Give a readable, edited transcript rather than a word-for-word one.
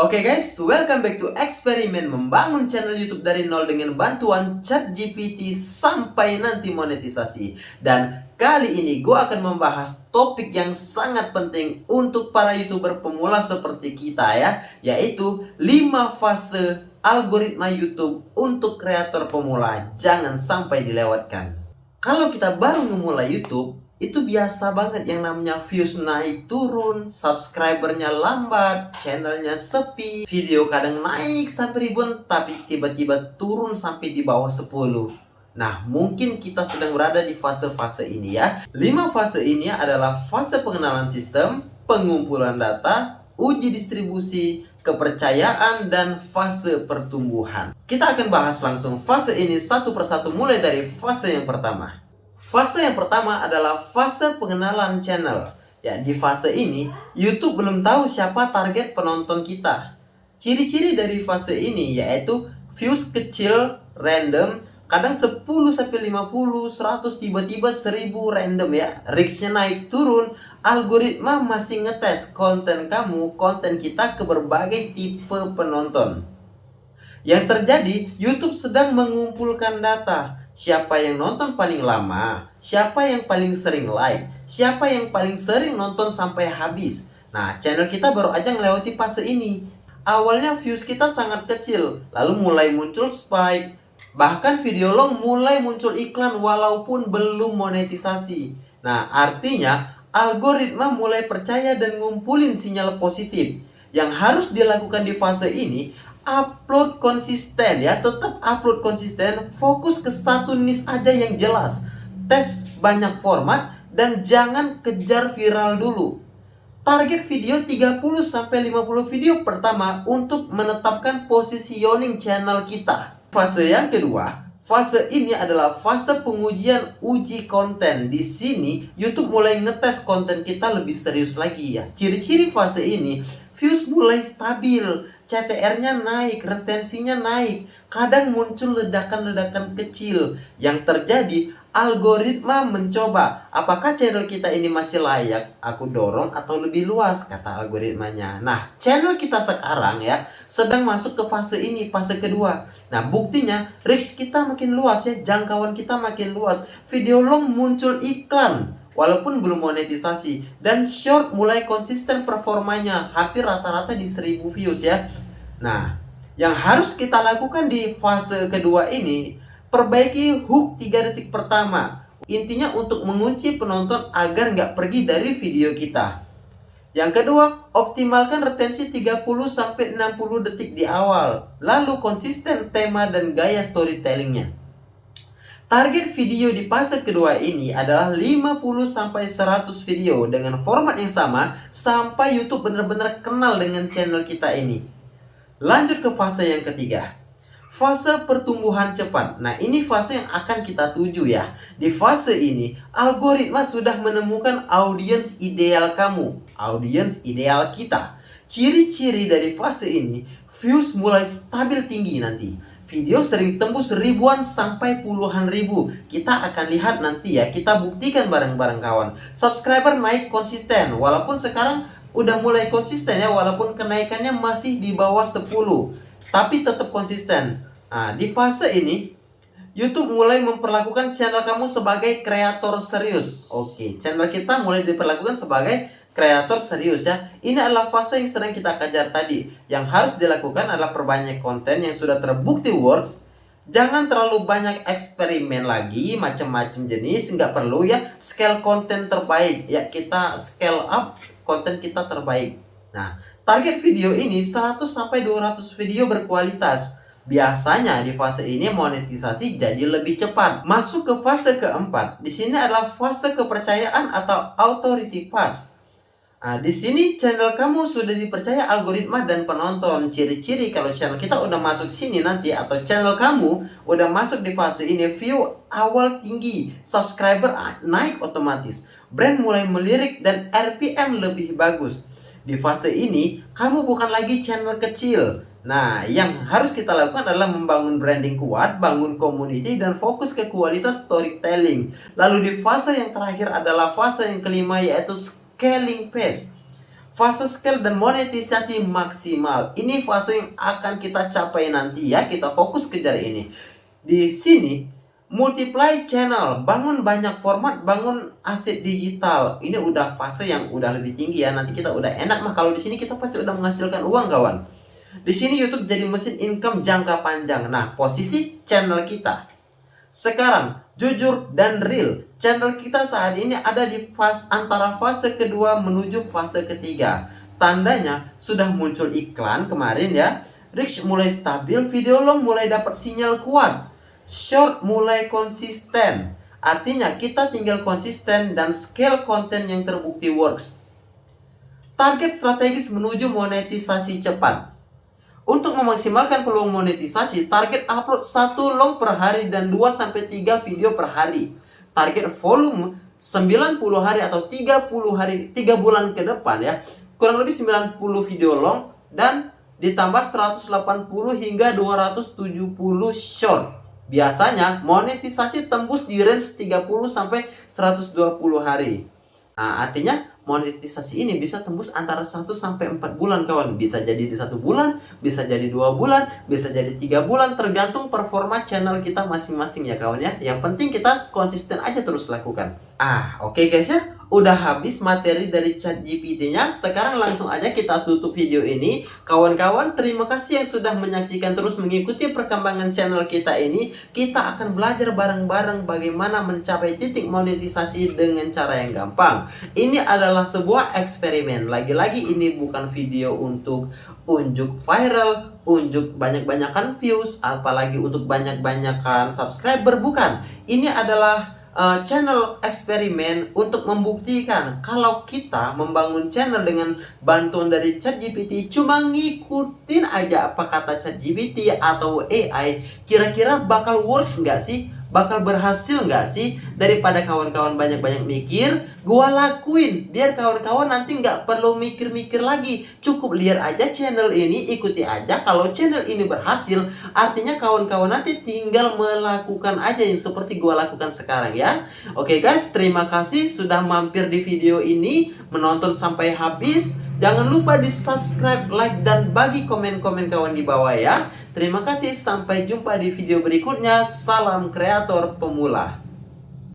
Oke guys, welcome back to eksperimen membangun channel YouTube dari nol dengan bantuan ChatGPT sampai nanti monetisasi. Dan kali ini gue akan membahas topik yang sangat penting untuk para YouTuber pemula seperti kita ya, yaitu 5 fase algoritma YouTube untuk kreator pemula. Jangan sampai dilewatkan. Kalau kita baru memulai YouTube, itu biasa banget yang namanya views naik turun, subscribernya lambat, channelnya sepi, video kadang naik sampai ribuan tapi tiba-tiba turun sampai di bawah 10. Nah, mungkin kita sedang berada di fase-fase ini ya. 5 fase ini adalah fase pengenalan sistem, pengumpulan data, uji distribusi, kepercayaan, dan fase pertumbuhan. Kita akan bahas langsung fase ini satu persatu mulai dari fase yang pertama. Fase yang pertama adalah fase pengenalan channel. Ya, di fase ini YouTube belum tahu siapa target penonton kita. Ciri-ciri dari fase ini yaitu views kecil, random, kadang 10 sampai 50, 100 tiba-tiba 1000 random ya. Reach-nya naik turun, algoritma masih ngetes konten kamu, konten kita ke berbagai tipe penonton. Yang terjadi, YouTube sedang mengumpulkan data. Siapa yang nonton paling lama, siapa yang paling sering like, siapa yang paling sering nonton sampai habis. Nah, channel kita baru aja melewati fase ini. Awalnya views kita sangat kecil, lalu mulai muncul spike. Bahkan video long mulai muncul iklan walaupun belum monetisasi. Nah, artinya algoritma mulai percaya dan ngumpulin sinyal positif. Yang harus dilakukan di fase ini, upload konsisten ya, tetap upload konsisten, fokus ke satu niche aja yang jelas, tes banyak format, dan jangan kejar viral dulu. Target video 30-50 video pertama untuk menetapkan positioning channel kita. Fase yang kedua, fase ini adalah fase pengujian uji konten. Di sini YouTube mulai ngetes konten kita lebih serius lagi ya. Ciri-ciri fase ini, views mulai stabil, CTR-nya naik, retensinya naik, kadang muncul ledakan-ledakan kecil. Yang terjadi, algoritma mencoba, apakah channel kita ini masih layak aku dorong atau lebih luas, kata algoritmanya. Nah, channel kita sekarang ya sedang masuk ke fase ini, fase kedua. Nah, buktinya reach kita makin luas ya, jangkauan kita makin luas. Video long muncul iklan walaupun belum monetisasi, dan short mulai konsisten performanya, hampir rata-rata di 1000 views ya. Nah, yang harus kita lakukan di fase kedua ini, perbaiki hook 3 detik pertama. Intinya untuk mengunci penonton agar nggak pergi dari video kita. Yang kedua, optimalkan retensi 30-60 detik di awal. Lalu konsisten tema dan gaya storytellingnya. Target video di fase kedua ini adalah 50-100 video dengan format yang sama sampai YouTube benar-benar kenal dengan channel kita ini. Lanjut ke fase yang ketiga, fase pertumbuhan cepat. Nah, ini fase yang akan kita tuju ya. Di fase ini, algoritma sudah menemukan audiens ideal kamu, audiens ideal kita. Ciri-ciri dari fase ini, views mulai stabil tinggi nanti. Video sering tembus ribuan sampai puluhan ribu. Kita akan lihat nanti ya, kita buktikan bareng-bareng kawan. Subscriber naik konsisten, walaupun sekarang udah mulai konsisten ya, walaupun kenaikannya masih di bawah 10, tapi tetap konsisten. Nah, di fase ini YouTube mulai memperlakukan channel kamu sebagai kreator serius. Oke, channel kita mulai diperlakukan sebagai kreator serius ya. Ini adalah fase yang sedang kita kejar tadi. Yang harus dilakukan adalah perbanyak konten yang sudah terbukti works. Jangan terlalu banyak eksperimen lagi, macam-macam jenis, nggak perlu ya. Scale konten terbaik ya, kita scale up konten kita terbaik. Nah, target video ini 100-200 video berkualitas. Biasanya di fase ini monetisasi jadi lebih cepat. Masuk ke fase keempat. Di sini adalah fase kepercayaan atau authority phase. Nah, di sini channel kamu sudah dipercaya algoritma dan penonton. Ciri-ciri kalau channel kita udah masuk sini nanti, atau channel kamu udah masuk di fase ini, view awal tinggi, subscriber naik otomatis, brand mulai melirik, dan RPM lebih bagus. Di fase ini, kamu bukan lagi channel kecil. Nah, yang harus kita lakukan adalah membangun branding kuat, bangun community, dan fokus ke kualitas storytelling. Lalu di fase yang terakhir adalah fase yang kelima, yaitu scaling phase. Fase scale dan monetisasi maksimal. Ini fase yang akan kita capai nanti ya. Kita fokus kejar ini. Di sini multiply channel, bangun banyak format, bangun aset digital. Ini udah fase yang udah lebih tinggi ya. Nanti kita udah enak mah kalau di sini kita pasti udah menghasilkan uang, kawan. Di sini YouTube jadi mesin income jangka panjang. Nah, posisi channel kita sekarang jujur dan real. Channel kita saat ini ada di antara fase kedua menuju fase ketiga. Tandanya sudah muncul iklan kemarin ya. Reach mulai stabil, video long mulai dapat sinyal kuat, short mulai konsisten. Artinya kita tinggal konsisten dan scale konten yang terbukti works. Target strategis menuju monetisasi cepat. Untuk memaksimalkan peluang monetisasi, target upload 1 long per hari dan 2-3 video per hari. Target volume 90 hari atau 30 hari, 3 bulan ke depan ya. Kurang lebih 90 video long dan ditambah 180 hingga 270 short. Biasanya monetisasi tembus di range 30 sampai 120 hari. Nah, artinya monetisasi ini bisa tembus antara 1 sampai 4 bulan, kawan. Bisa jadi di 1 bulan, bisa jadi 2 bulan, bisa jadi 3 bulan, tergantung performa channel kita masing-masing ya, kawan ya. Yang penting kita konsisten aja terus lakukan. Oke guys ya. Udah habis materi dari ChatGPT-nya. Sekarang langsung aja kita tutup video ini. Kawan-kawan, terima kasih yang sudah menyaksikan terus mengikuti perkembangan channel kita ini. Kita akan belajar bareng-bareng bagaimana mencapai titik monetisasi dengan cara yang gampang. Ini adalah sebuah eksperimen. Lagi-lagi ini bukan video untuk unjuk viral, unjuk banyak-banyakan views, apalagi untuk banyak-banyakan subscriber, bukan. Ini adalah channel eksperimen untuk membuktikan kalau kita membangun channel dengan bantuan dari ChatGPT, cuma ngikutin aja apa kata ChatGPT atau AI, kira-kira bakal works nggak sih? Bakal berhasil nggak sih? Daripada kawan-kawan banyak-banyak mikir, gua lakuin biar kawan-kawan nanti nggak perlu mikir-mikir lagi. Cukup lihat aja channel ini, ikuti aja. Kalau channel ini berhasil, artinya kawan-kawan nanti tinggal melakukan aja yang seperti gua lakukan sekarang ya. Oke guys, terima kasih sudah mampir di video ini, menonton sampai habis. Jangan lupa di subscribe, like, dan bagi komen-komen kawan di bawah ya. Terima kasih, sampai jumpa di video berikutnya. Salam kreator pemula.